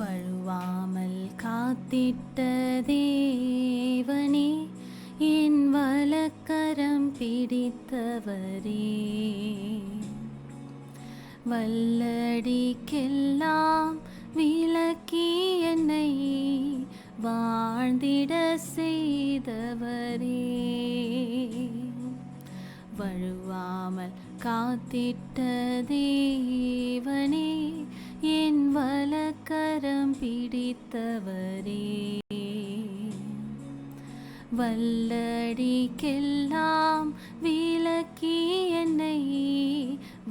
வழுவாமல் காத்திட்ட தேவனே, என் வலக்கரம் பிடித்தவரே, வல்லடிக்கெல்லாம் விலக்கி என்னை வாழ்ந்திட செய்தவரே, வழுவாமல் காத்திட்ட தேவனே, என் வலக்கரம் பிடித்தவரே, வல்லடிக்கெல்லாம் விலக்கி என்னை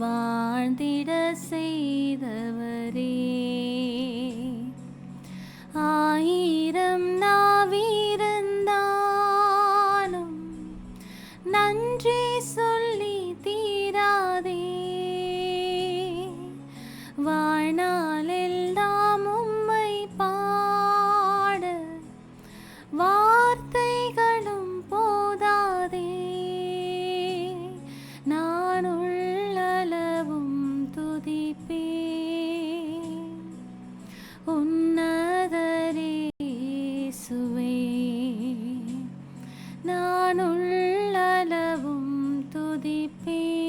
வாழ்ந்திட செய்தவரே, ஆயிரம் நாவிருந்தாலும் நன்றி சொல்லி தீராதே, வாழ்நாளெல்லாம் உம்மை பாட வார்த்தைகளும் போதாதே, நான் உள்ளளவும் துதிப்பேன் உன்னதரே இயேசுவே, நான் உள்ளளவும் துதிப்பேன்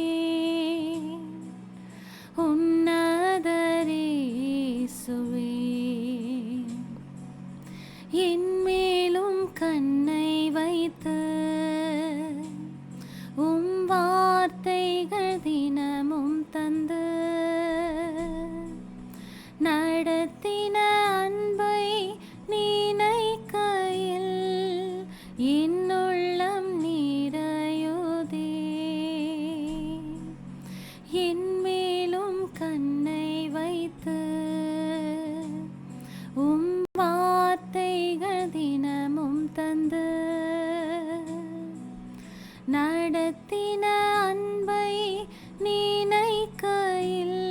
உன்னதரே இயேசுவே, என் மேலும் கண்ணை வைத்து உம் வார்த்தைகள் தினமும் தந்து நடத்தின அன்பை நினைக்கையில் என் உள்ளம் நிறையுதே, என் மேலும் கண்ணை வைத்து உம் வார்த்தைகள் தினமும் தந்து நடத்தின அன்பை நினைக்கையில்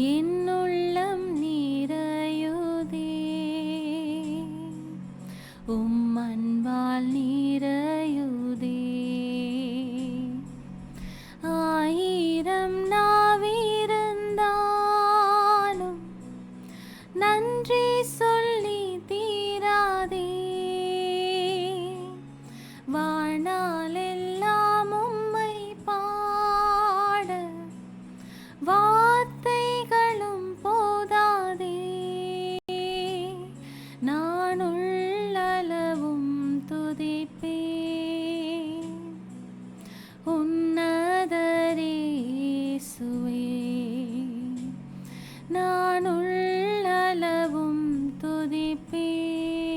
என் உள்ளம் நிறையுதே, உம் அன்பால் நிறையுதே, ஆயிரம் நாவிருந்தாலும் நன்றி சொல்லி தீராதே, வாழ்நாளெல்லாம் உம்மை பாட வார்த்தைகளும் போதாதே, நான் உள்ளளவும் துதிப்பேன் உன்னதரே இயேசுவே, நான் உள்ளளவும் துதிப்பேன்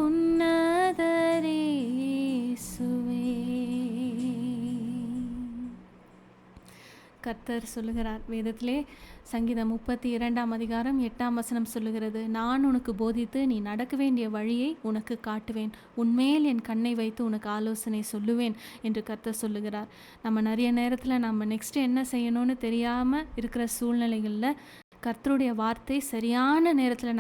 உன்னதரே இயேசுவே. கர்த்தர் சொல்லுகிறார் வேதத்திலே, சங்கீதம் 32 அதிகாரம் 8 சொல்லுகிறது, நான் உனக்கு போதித்து நீ நடக்க வேண்டிய வழியை உனக்கு காட்டுவேன், உன்மேல் என் கண்ணை வைத்து உனக்கு ஆலோசனை சொல்லுவேன் என்று கர்த்தர் சொல்லுகிறார். நம்ம நிறைய நேரத்தில் நம்ம நெக்ஸ்ட் என்ன செய்யணும்னு தெரியாமல் இருக்கிற சூழ்நிலைகளில் கர்த்தருடைய வார்த்தை சரியான நேரத்தில்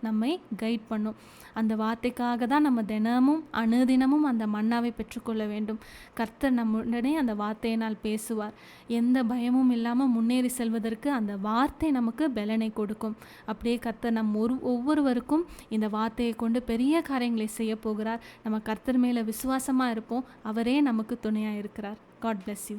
நம்மை கைட் பண்ணும். அந்த வார்த்தைக்காக தான் நம்ம தினமும் அனுதினமும் அந்த மன்னாவை பெற்றுக்கொள்ள வேண்டும். கர்த்தர் நம்முடனே அந்த வார்த்தையினால் பேசுவார். எந்த பயமும் இல்லாமல் முன்னேறி செல்வதற்கு அந்த வார்த்தை நமக்கு பலனை கொடுக்கும். அப்படியே கர்த்தர் ஒவ்வொருவருக்கும் இந்த வார்த்தையை கொண்டு பெரிய காரியங்களை செய்ய போகிறார். நம்ம கர்த்தர் மேலே விசுவாசமாக இருப்போம். அவரே நமக்கு துணையாக இருக்கிறார். God bless you.